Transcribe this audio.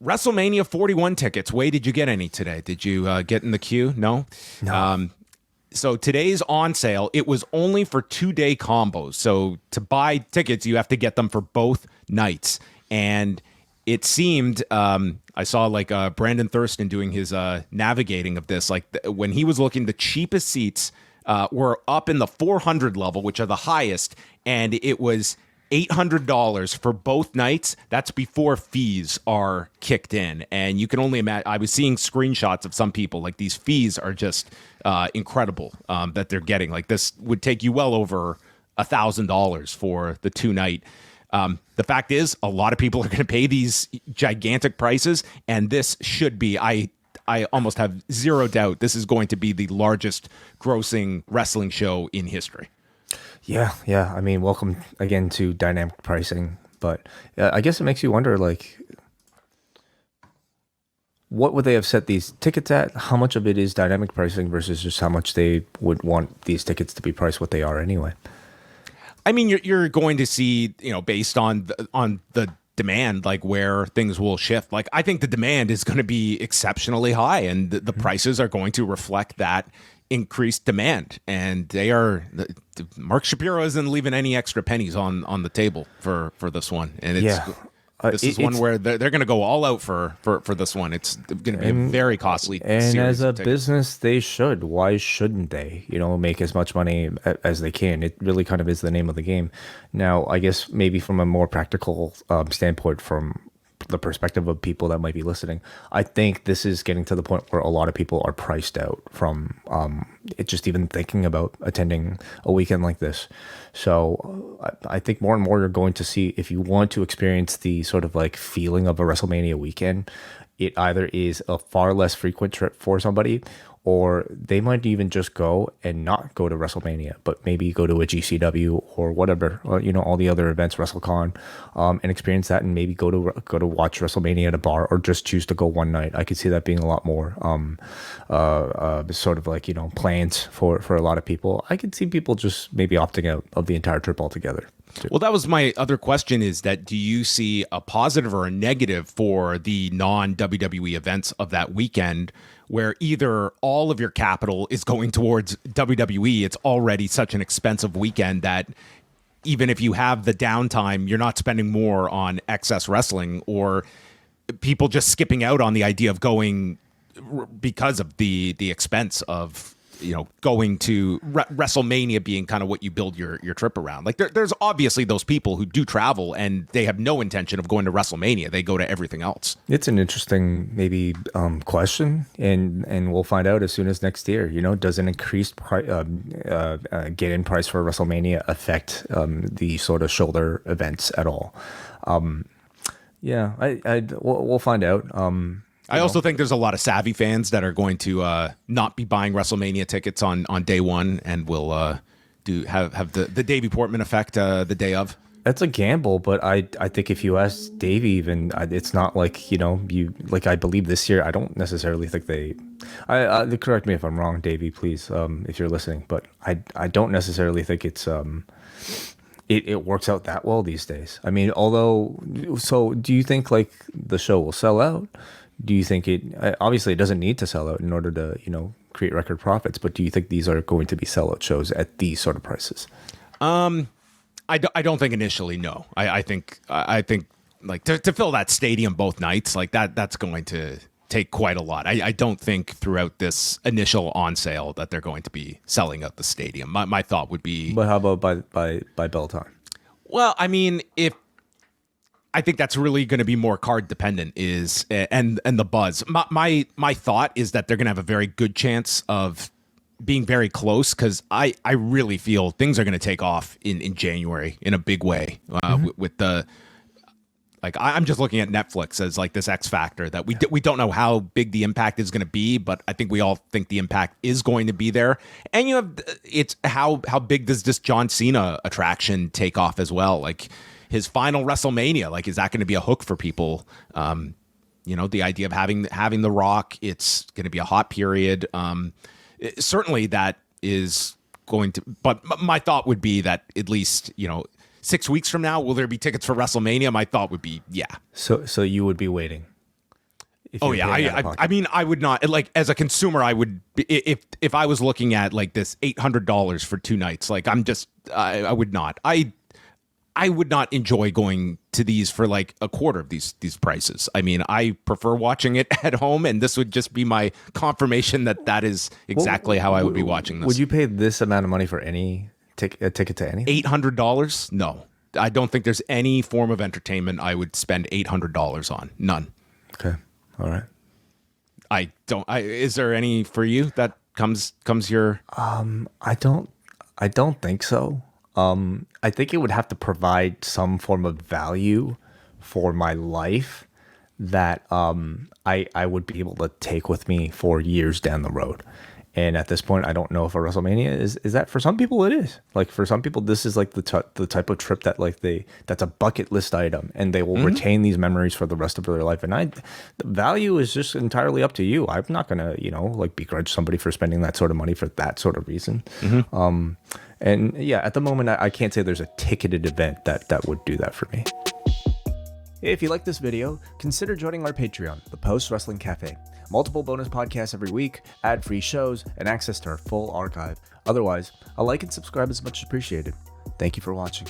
WrestleMania 41 tickets. Wade, did you get any today? Did you get in the queue? No? No. So today's on sale. It was only for 2-day combos. So to buy tickets, you have to get them for both nights. And it seemed, I saw like Brandon Thurston doing his navigating of this. Like when he was looking, the cheapest seats were up in the 400 level, which are the highest. And it was $800 for both nights. That's before fees are kicked in. And you can only imagine, I was seeing screenshots of some people, like these fees are just incredible that they're getting. Like this would take you well over $1,000 for the 2-night. The fact is, a lot of people are going to pay these gigantic prices, and this should be, I almost have zero doubt, this is going to be the largest grossing wrestling show in history. Yeah. I mean, welcome again to dynamic pricing, but I guess it makes you wonder, like, what would they have set these tickets at? How much of it is dynamic pricing versus just how much they would want these tickets to be priced what they are anyway? I mean, you're going to see, based on the demand, like where things will shift. Like I think the demand is going to be exceptionally high, and the prices are going to reflect that increased demand. And they are. Mark Shapiro isn't leaving any extra pennies on the table for this one, and it's. Yeah. This is one where they're going to go all out for this one. It's going to be a very costly and series as a business, they should. Why shouldn't they? Make as much money as they can. It really kind of is the name of the game. Now, I guess maybe from a more practical standpoint, from the perspective of people that might be listening, I think this is getting to the point where a lot of people are priced out from it, just even thinking about attending a weekend like this. So I think more and more you're going to see, if you want to experience the sort of like feeling of a WrestleMania weekend, it either is a far less frequent trip for somebody, or they might even just go and not go to WrestleMania, but maybe go to a GCW or whatever, or, all the other events, WrestleCon, and experience that, and maybe go to watch WrestleMania at a bar, or just choose to go one night. I could see that being a lot more sort of like, plans for a lot of people. I could see people just maybe opting out of the entire trip altogether. Well, that was my other question, is that do you see a positive or a negative for the non-WWE events of that weekend, where either all of your capital is going towards WWE? It's already such an expensive weekend that even if you have the downtime, you're not spending more on excess wrestling, or people just skipping out on the idea of going because of the expense of going to WrestleMania being kind of what you build your trip around. Like there's obviously those people who do travel and they have no intention of going to WrestleMania. They go to everything else. It's an interesting maybe question, and we'll find out as soon as next year. Does an increased get-in price for WrestleMania affect the sort of shoulder events at all? We'll find out. I also think there's a lot of savvy fans that are going to not be buying WrestleMania tickets on day one, and will have the Davey Portman effect the day of. That's a gamble, but I think if you ask Davey, even it's not like you like. I believe this year, I don't necessarily think they. I correct me if I'm wrong, Davey, please, if you're listening. But I don't necessarily think it's It works out that well these days. I mean, so do you think like the show will sell out? Do you think obviously it doesn't need to sell out in order to, create record profits, but do you think these are going to be sellout shows at these sort of prices? I don't think initially, no. I think like to fill that stadium both nights, like that's going to take quite a lot. I don't think throughout this initial on sale that they're going to be selling out the stadium. My thought would be. But how about by bell time? Well, I mean, I think that's really going to be more card dependent and the buzz. My thought is that they're going to have a very good chance of being very close, because I really feel things are going to take off in January in a big way with the. Like I'm just looking at Netflix as like this X factor that we don't know how big the impact is going to be, but I think we all think the impact is going to be there. And it's how big does this John Cena attraction take off as well? Like his final WrestleMania, like is that going to be a hook for people? The idea of having The Rock, it's going to be a hot period. Certainly that is going to, but my thought would be that at least 6 weeks from now, will there be tickets for WrestleMania? My thought would be, yeah. So you would be waiting. If Oh you're yeah, paying out of I pocket. mean, I would not like as a consumer. I would if I was looking at like this $800 for 2 nights. Like I would not. I would not enjoy going to these for like a quarter of these prices. I mean, I prefer watching it at home, and this would just be my confirmation that is exactly how I would be watching this. Would you pay this amount of money for a ticket to anything? $800? No, I don't think there's any form of entertainment I would spend $800 on. None. Okay. All right. I don't. Is there any for you that comes your? I don't think so. I think it would have to provide some form of value for my life that I would be able to take with me for years down the road. And at this point, I don't know if a WrestleMania is that for some people it is. Like for some people, this is like the type of trip that that's a bucket list item, and they will retain these memories for the rest of their life. And the value is just entirely up to you. I'm not gonna like begrudge somebody for spending that sort of money for that sort of reason. And yeah, at the moment, I can't say there's a ticketed event that would do that for me. If you like this video, consider joining our Patreon, the Post Wrestling Cafe. Multiple bonus podcasts every week, ad-free shows, and access to our full archive. Otherwise, a like and subscribe is much appreciated. Thank you for watching.